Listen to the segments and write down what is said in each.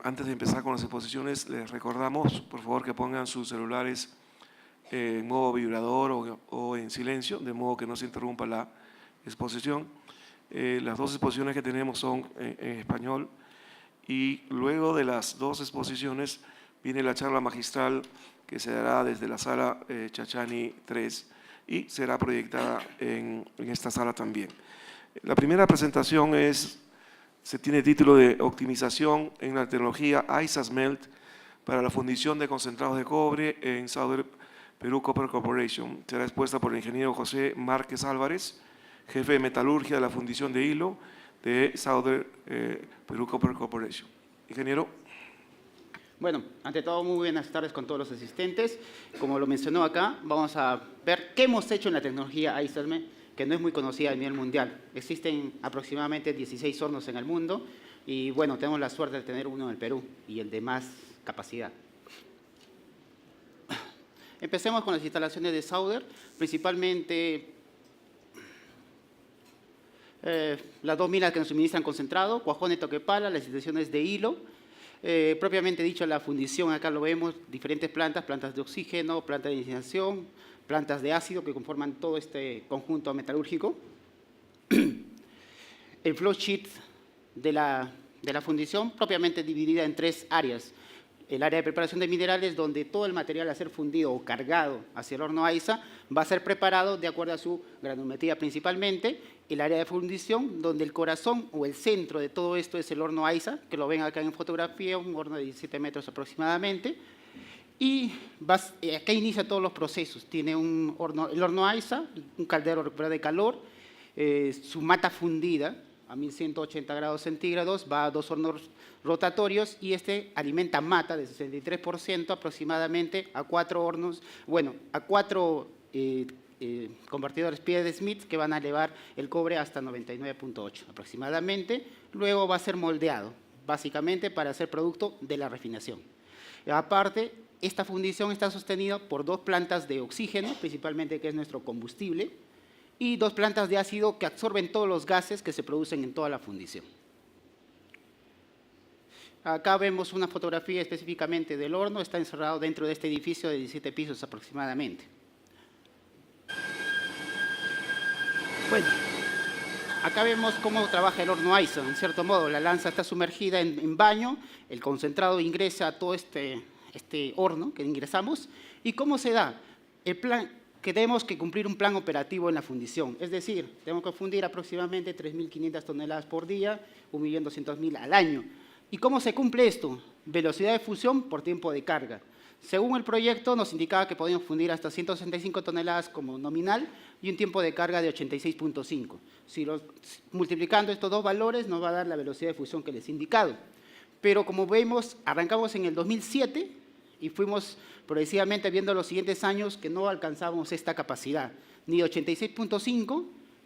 Antes de empezar con las exposiciones, les recordamos, por favor, que pongan sus celulares en modo vibrador o en silencio, de modo que no se interrumpa la exposición. Las dos exposiciones que tenemos son en español y luego de las dos exposiciones viene la charla magistral que se dará desde la sala Chachani 3 y será proyectada en esta sala también. La primera presentación se tiene título de Optimización en la tecnología ISASMELT para la fundición de concentrados de cobre en Southern Perú Copper Corporation. Será expuesta por el ingeniero José Márquez Álvarez, jefe de metalurgia de la fundición de hilo de Southern Perú Copper Corporation. Ingeniero. Bueno, ante todo, muy buenas tardes con todos los asistentes. Como lo mencionó acá, vamos a ver qué hemos hecho en la tecnología ISASMELT, que no es muy conocida a nivel mundial. Existen aproximadamente 16 hornos en el mundo y, bueno, tenemos la suerte de tener uno en el Perú y el de más capacidad. Empecemos con las instalaciones de Southern, principalmente las dos minas que nos suministran concentrado, Cuajone, Toquepala, las instalaciones de hilo. Propiamente dicho, la fundición, acá lo vemos, diferentes plantas de oxígeno, plantas de incineración, plantas de ácido que conforman todo este conjunto metalúrgico. El flow sheet de la fundición propiamente dividida en tres áreas. El área de preparación de minerales, donde todo el material a ser fundido o cargado hacia el horno AISA va a ser preparado de acuerdo a su granulometría principalmente. El área de fundición, donde el corazón o el centro de todo esto es el horno AISA, que lo ven acá en fotografía, un horno de 17 metros aproximadamente. Y acá inicia todos los procesos. Tiene el horno AISA, un caldero recuperador de calor, su mata fundida a 1180 grados centígrados, va a dos hornos rotatorios y este alimenta mata de 63% aproximadamente a cuatro hornos, bueno, a cuatro convertidores Smith que van a elevar el cobre hasta 99.8 aproximadamente. Luego va a ser moldeado, básicamente para hacer producto de la refinación. Aparte, esta fundición está sostenida por dos plantas de oxígeno, principalmente que es nuestro combustible, y dos plantas de ácido que absorben todos los gases que se producen en toda la fundición. Acá vemos una fotografía específicamente del horno, está encerrado dentro de este edificio de 17 pisos aproximadamente. Bueno, acá vemos cómo trabaja el horno AISA, en cierto modo. La lanza está sumergida en baño, el concentrado ingresa a todo este horno que ingresamos. ¿Y cómo se da? El plan, que tenemos que cumplir un plan operativo en la fundición. Es decir, tenemos que fundir aproximadamente 3.500 toneladas por día, 1.200.000 al año. ¿Y cómo se cumple esto? Velocidad de fusión por tiempo de carga. Según el proyecto, nos indicaba que podíamos fundir hasta 165 toneladas como nominal y un tiempo de carga de 86.5. Multiplicando estos dos valores nos va a dar la velocidad de fusión que les he indicado. Pero como vemos, arrancamos en el 2007 y fuimos progresivamente viendo los siguientes años que no alcanzábamos esta capacidad, ni 86.5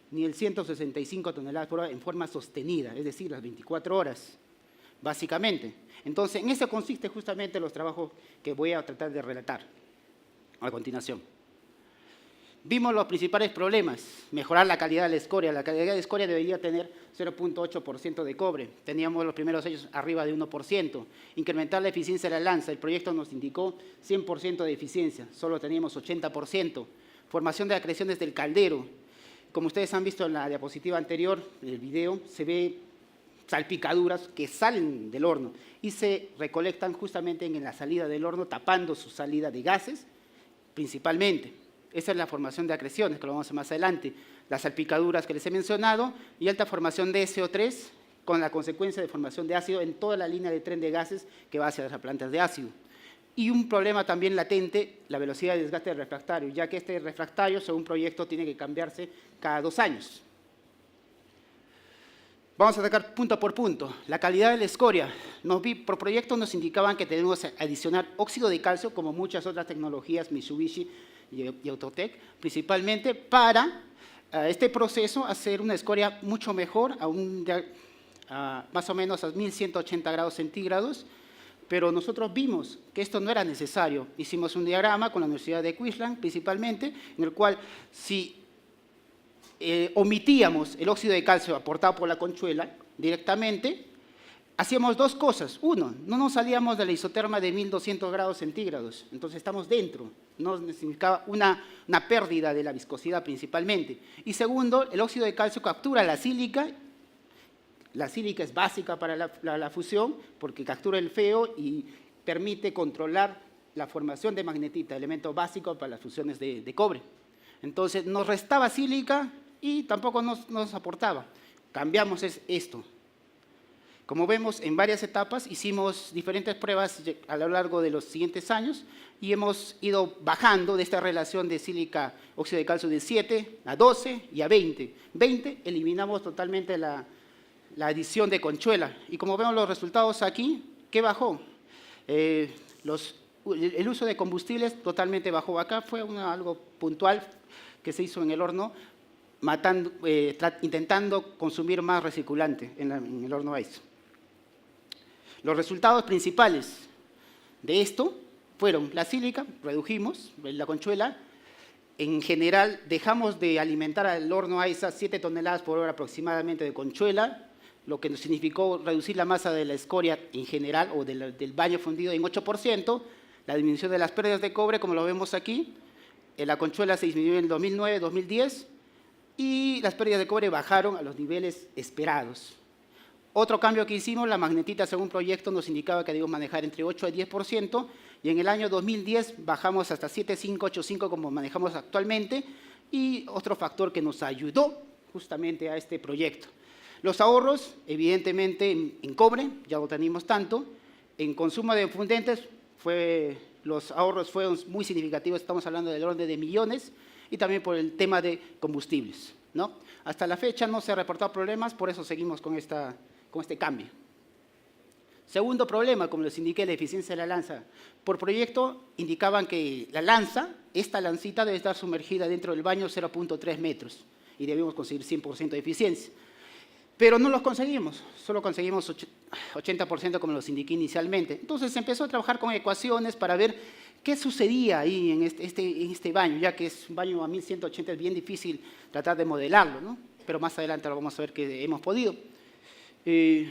ni el 165 toneladas por hora en forma sostenida, es decir, las 24 horas, básicamente. Entonces, en eso consiste justamente los trabajos que voy a tratar de relatar a continuación. Vimos los principales problemas, mejorar la calidad de la escoria. La calidad de escoria debería tener 0.8% de cobre. Teníamos los primeros años arriba de 1%. Incrementar la eficiencia de la lanza. El proyecto nos indicó 100% de eficiencia, solo teníamos 80%. Formación de acreciones del caldero. Como ustedes han visto en la diapositiva anterior, en el video, se ve salpicaduras que salen del horno y se recolectan justamente en la salida del horno, tapando su salida de gases, principalmente. Esa es la formación de acreciones, que lo vamos a ver más adelante. Las salpicaduras que les he mencionado y alta formación de SO3 con la consecuencia de formación de ácido en toda la línea de tren de gases que va hacia las plantas de ácido. Y un problema también latente, la velocidad de desgaste del refractario, ya que este refractario, según proyecto, tiene que cambiarse cada 2 años. Vamos a atacar punto por punto. La calidad de la escoria. Por proyecto nos indicaban que tenemos que adicionar óxido de calcio, como muchas otras tecnologías, Mitsubishi y Autotech, principalmente para este proceso hacer una escoria mucho mejor, más o menos a 1180 grados centígrados, pero nosotros vimos que esto no era necesario. Hicimos un diagrama con la Universidad de Queensland, principalmente, en el cual si omitíamos el óxido de calcio aportado por la conchuela directamente, hacíamos dos cosas. Uno, no nos salíamos de la isoterma de 1200 grados centígrados, entonces estamos dentro, no significaba una pérdida de la viscosidad principalmente. Y segundo, el óxido de calcio captura la sílica es básica para la fusión porque captura el FeO y permite controlar la formación de magnetita, elemento básico para las fusiones de cobre. Entonces nos restaba sílica y tampoco nos aportaba. Cambiamos esto. Como vemos, en varias etapas hicimos diferentes pruebas a lo largo de los siguientes años y hemos ido bajando de esta relación de sílica óxido de calcio de 7 a 12 y a 20. 20 eliminamos totalmente la adición de Conchuela. Y como vemos los resultados aquí, ¿qué bajó? El uso de combustibles totalmente bajó. Acá fue algo puntual que se hizo en el horno, intentando consumir más recirculante en el horno ISO. Los resultados principales de esto fueron la sílica, redujimos la Conchuela. En general, dejamos de alimentar al horno AISA 7 toneladas por hora aproximadamente de Conchuela, lo que nos significó reducir la masa de la escoria en general o del baño fundido en 8%, la disminución de las pérdidas de cobre, como lo vemos aquí. La Conchuela se disminuyó en el 2009-2010 y las pérdidas de cobre bajaron a los niveles esperados. Otro cambio que hicimos, la magnetita según proyecto nos indicaba que debíamos manejar entre 8 a 10% y en el año 2010 bajamos hasta 7,5, 8,5 como manejamos actualmente y otro factor que nos ayudó justamente a este proyecto. Los ahorros, evidentemente en cobre, ya no tenemos tanto, en consumo de fundentes los ahorros fueron muy significativos, estamos hablando del orden de millones y también por el tema de combustibles, ¿no? Hasta la fecha no se han reportado problemas, por eso seguimos con este cambio. Segundo problema, como les indiqué, la eficiencia de la lanza. Por proyecto indicaban que la lanza, esta lancita debe estar sumergida dentro del baño 0.3 metros y debemos conseguir 100% de eficiencia. Pero no los conseguimos, solo conseguimos 80% como los indiqué inicialmente. Entonces se empezó a trabajar con ecuaciones para ver qué sucedía ahí en este baño, ya que es un baño a 1180, es bien difícil tratar de modelarlo, ¿no? Pero más adelante lo vamos a ver que hemos podido. ¿Qué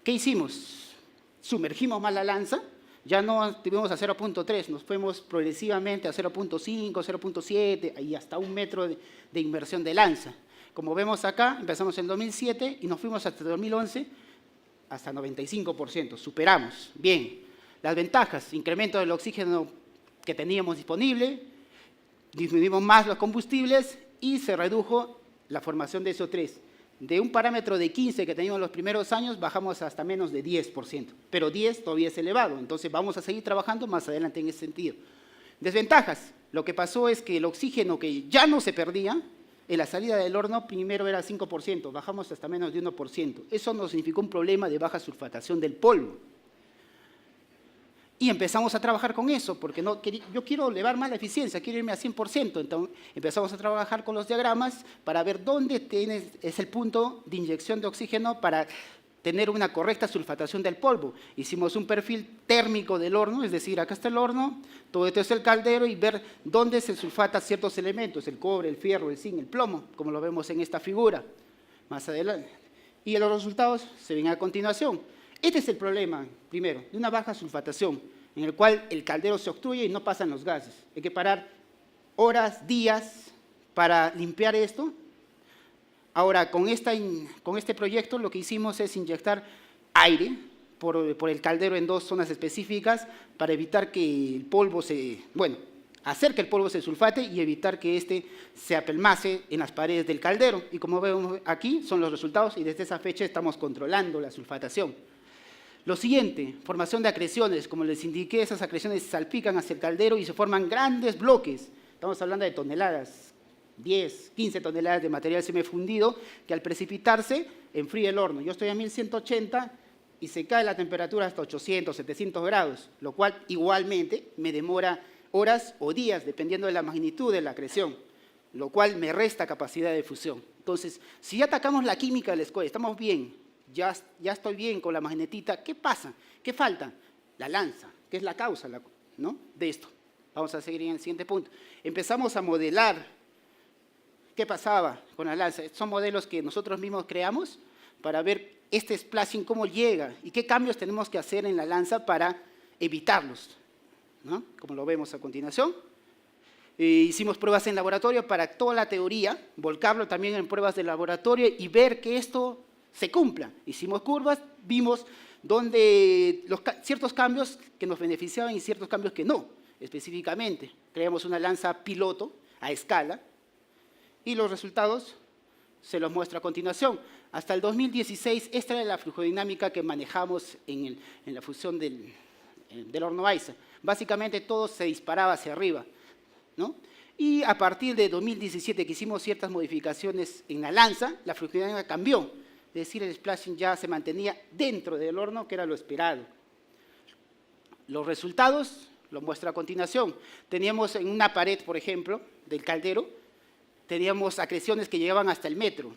hicimos? Sumergimos más la lanza, ya no tuvimos a 0.3, nos fuimos progresivamente a 0.5, 0.7 y hasta 1 metro de inversión de lanza. Como vemos acá, empezamos en 2007 y nos fuimos hasta 2011 hasta 95%, superamos. Bien, las ventajas, incremento del oxígeno que teníamos disponible, disminuimos más los combustibles y se redujo la formación de SO3. De un parámetro de 15 que teníamos los primeros años, bajamos hasta menos de 10%, pero 10 todavía es elevado, entonces vamos a seguir trabajando más adelante en ese sentido. Desventajas, lo que pasó es que el oxígeno que ya no se perdía, en la salida del horno primero era 5%, bajamos hasta menos de 1%. Eso nos significó un problema de baja sulfatación del polvo. Y empezamos a trabajar con eso, porque yo quiero elevar más la eficiencia, quiero irme a 100%. Entonces empezamos a trabajar con los diagramas para ver dónde es el punto de inyección de oxígeno para tener una correcta sulfatación del polvo. Hicimos un perfil térmico del horno, es decir, acá está el horno, todo esto es el caldero y ver dónde se sulfata ciertos elementos, el cobre, el fierro, el zinc, el plomo, como lo vemos en esta figura. Más adelante. Y los resultados se ven a continuación. Este es el problema, primero, de una baja sulfatación, en el cual el caldero se obstruye y no pasan los gases. Hay que parar horas, días para limpiar esto. Ahora, con este proyecto lo que hicimos es inyectar aire por el caldero en dos zonas específicas para evitar que el polvo hacer que el polvo se sulfate y evitar que este se apelmace en las paredes del caldero. Y como vemos aquí, son los resultados y desde esa fecha estamos controlando la sulfatación. Lo siguiente, formación de acreciones. Como les indiqué, esas acreciones salpican hacia el caldero y se forman grandes bloques. Estamos hablando de toneladas, 10, 15 toneladas de material semifundido que al precipitarse enfría el horno. Yo estoy a 1180 y se cae la temperatura hasta 800, 700 grados, lo cual igualmente me demora horas o días, dependiendo de la magnitud de la acreción, lo cual me resta capacidad de fusión. Entonces, si ya atacamos la química del escoria, estamos bien, ya estoy bien con la magnetita, ¿qué pasa? ¿Qué falta? La lanza, que es la causa, ¿no?, de esto. Vamos a seguir en el siguiente punto. Empezamos a modelar qué pasaba con la lanza. Son modelos que nosotros mismos creamos para ver este splashing cómo llega y qué cambios tenemos que hacer en la lanza para evitarlos, ¿no? Como lo vemos a continuación. Hicimos pruebas en laboratorio para toda la teoría, volcarlo también en pruebas de laboratorio y ver que esto se cumpla. Hicimos curvas, vimos donde ciertos cambios que nos beneficiaban y ciertos cambios que no, específicamente. Creamos una lanza piloto a escala y los resultados se los muestro a continuación. Hasta el 2016, esta era la flujodinámica que manejamos en la fusión del horno ISA. Básicamente todo se disparaba hacia arriba, ¿no? Y a partir de 2017, que hicimos ciertas modificaciones en la lanza, la flujodinámica cambió. Es decir, el splashing ya se mantenía dentro del horno, que era lo esperado. Los resultados los muestro a continuación. Teníamos en una pared, por ejemplo, del caldero, teníamos acreciones que llegaban hasta el metro.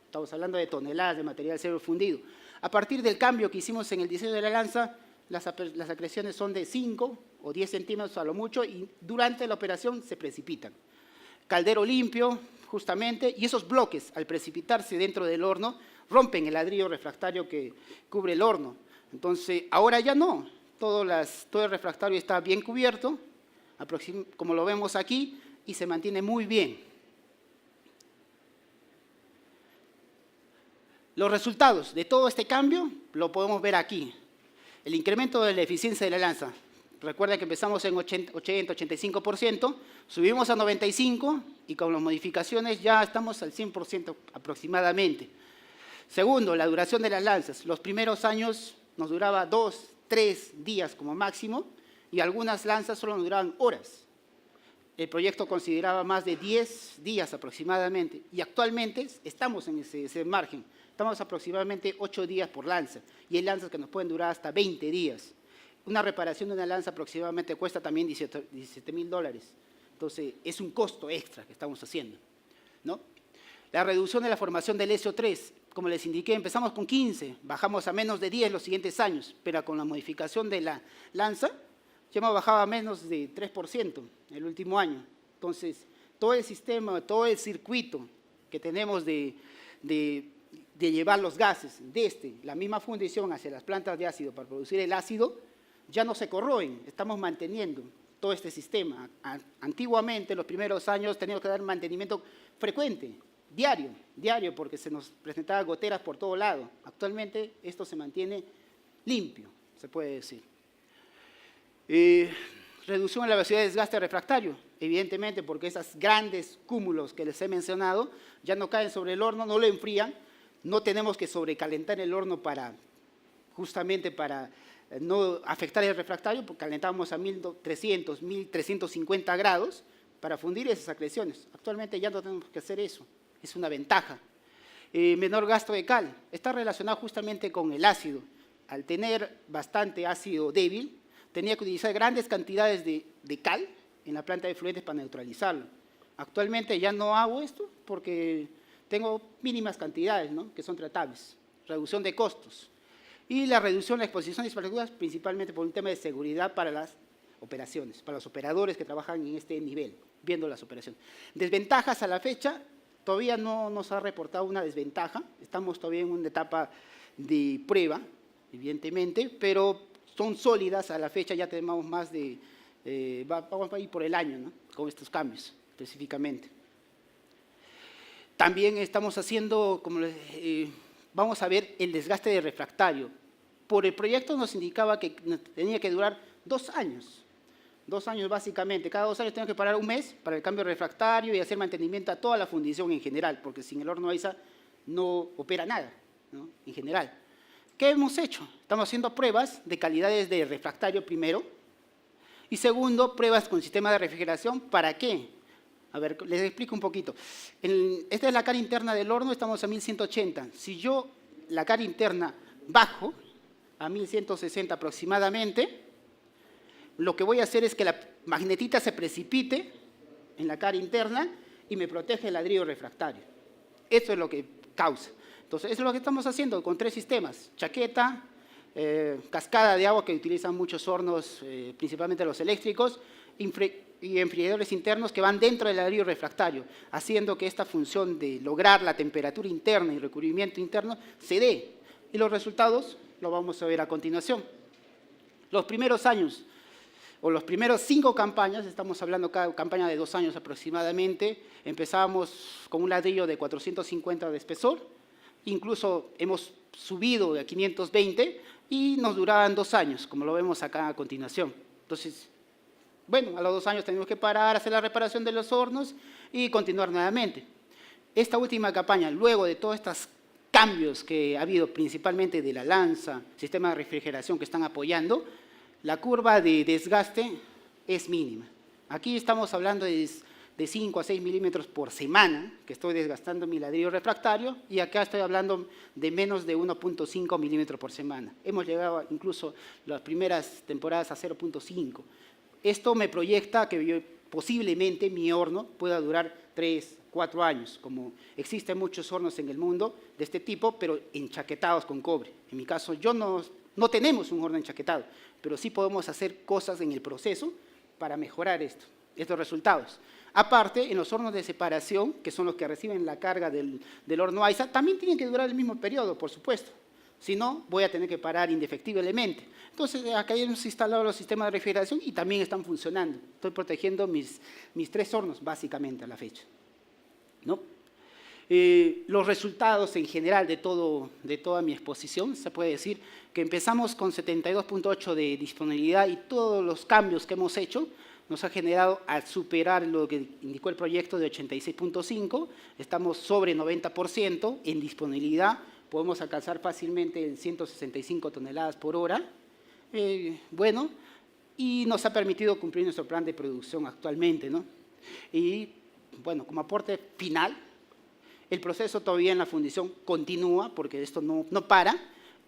Estamos hablando de toneladas de material cero fundido. A partir del cambio que hicimos en el diseño de la lanza, las acreciones son de 5 o 10 centímetros a lo mucho y durante la operación se precipitan. Caldero limpio, justamente, y esos bloques, al precipitarse dentro del horno, rompen el ladrillo refractario que cubre el horno. Entonces, ahora ya no. Todo el refractario está bien cubierto, como lo vemos aquí, y se mantiene muy bien. Los resultados de todo este cambio lo podemos ver aquí. El incremento de la eficiencia de la lanza. Recuerda que empezamos en 80-85%, subimos a 95% y con las modificaciones ya estamos al 100% aproximadamente. Segundo, la duración de las lanzas. Los primeros años nos duraba 2, 3 días como máximo y algunas lanzas solo nos duraban horas. El proyecto consideraba más de 10 días aproximadamente y actualmente estamos en ese margen. Estamos aproximadamente 8 días por lanza y hay lanzas que nos pueden durar hasta 20 días. Una reparación de una lanza aproximadamente cuesta también $17,000. Entonces, es un costo extra que estamos haciendo, ¿no? La reducción de la formación del SO3, como les indiqué, empezamos con 15, bajamos a menos de 10 los siguientes años, pero con la modificación de la lanza, ya hemos bajado a menos de 3% el último año. Entonces, todo el sistema, todo el circuito que tenemos de llevar los gases desde la misma fundición hacia las plantas de ácido para producir el ácido, ya no se corroen, estamos manteniendo todo este sistema. Antiguamente, los primeros años, teníamos que dar mantenimiento frecuente, diario, porque se nos presentaban goteras por todo lado. Actualmente, esto se mantiene limpio, se puede decir. Reducción en la velocidad de desgaste refractario, evidentemente, porque esos grandes cúmulos que les he mencionado ya no caen sobre el horno, no lo enfrían, no tenemos que sobrecalentar el horno justamente para no afectar el refractario, porque calentamos a 1300, 1350 grados para fundir esas acreciones. Actualmente ya no tenemos que hacer eso, es una ventaja. Menor gasto de cal, está relacionado justamente con el ácido. Al tener bastante ácido débil, tenía que utilizar grandes cantidades de cal en la planta de fluentes para neutralizarlo. Actualmente ya no hago esto porque tengo mínimas cantidades, ¿no?, que son tratables. Reducción de costos. Y la reducción de la exposición de partículas, principalmente por un tema de seguridad para las operaciones, para los operadores que trabajan en este nivel, viendo las operaciones. Desventajas a la fecha, todavía no nos ha reportado una desventaja, estamos todavía en una etapa de prueba, evidentemente, pero son sólidas a la fecha, ya tenemos más de, vamos a ir por el año, ¿no?, con estos cambios específicamente. También estamos haciendo, vamos a ver el desgaste de refractario. Por el proyecto nos indicaba que tenía que durar 2 años. 2 años básicamente. Cada 2 años tengo que parar un mes para el cambio refractario y hacer mantenimiento a toda la fundición en general, porque sin el horno ISA no opera nada, ¿no?, en general. ¿Qué hemos hecho? Estamos haciendo pruebas de calidades de refractario primero y segundo, pruebas con sistema de refrigeración. ¿Para qué? A ver, les explico un poquito. Esta es la cara interna del horno, estamos a 1180. Si yo la cara interna bajo a 1160 aproximadamente, lo que voy a hacer es que la magnetita se precipite en la cara interna y me protege el ladrillo refractario. Eso es lo que causa. Entonces, eso es lo que estamos haciendo con 3 sistemas. Chaqueta, cascada de agua que utilizan muchos hornos, principalmente los eléctricos, y enfriadores internos que van dentro del ladrillo refractario, haciendo que esta función de lograr la temperatura interna y recubrimiento interno se dé. Y los resultados los vamos a ver a continuación. Los primeros años, o los primeros 5 campañas, estamos hablando cada campaña de 2 años aproximadamente, empezábamos con un ladrillo de 450 de espesor, incluso hemos subido a 520 y nos duraban 2 años, como lo vemos acá a continuación. Entonces, bueno, a los 2 años tenemos que parar, hacer la reparación de los hornos y continuar nuevamente. Esta última campaña, luego de todos estos cambios que ha habido principalmente de la lanza, sistema de refrigeración que están apoyando, la curva de desgaste es mínima. Aquí estamos hablando de 5 a 6 milímetros por semana, que estoy desgastando mi ladrillo refractario, y acá estoy hablando de menos de 1.5 milímetros por semana. Hemos llegado incluso las primeras temporadas a 0.5. Esto me proyecta que posiblemente mi horno pueda durar 3, 4 años, como existen muchos hornos en el mundo de este tipo, pero enchaquetados con cobre. En mi caso, no tenemos un horno enchaquetado, pero sí podemos hacer cosas en el proceso para mejorar estos resultados. Aparte, en los hornos de separación, que son los que reciben la carga del horno AISA, también tienen que durar el mismo periodo, por supuesto. Si no, voy a tener que parar indefectiblemente. Entonces, acá hemos instalado los sistemas de refrigeración y también están funcionando. Estoy protegiendo mis 3 hornos, básicamente, a la fecha, ¿no? Los resultados en general de toda mi exposición, se puede decir que empezamos con 72.8 de disponibilidad y todos los cambios que hemos hecho nos ha generado al superar lo que indicó el proyecto de 86.5, estamos sobre 90% en disponibilidad, podemos alcanzar fácilmente en 165 toneladas por hora, bueno, y nos ha permitido cumplir nuestro plan de producción actualmente, ¿no? Y bueno, como aporte final, el proceso todavía en la fundición continúa, porque esto no para,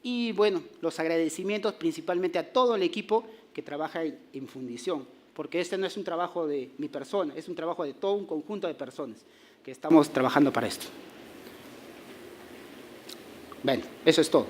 y bueno, los agradecimientos principalmente a todo el equipo que trabaja en fundición, porque este no es un trabajo de mi persona, es un trabajo de todo un conjunto de personas que estamos trabajando para esto. Bueno, eso es todo.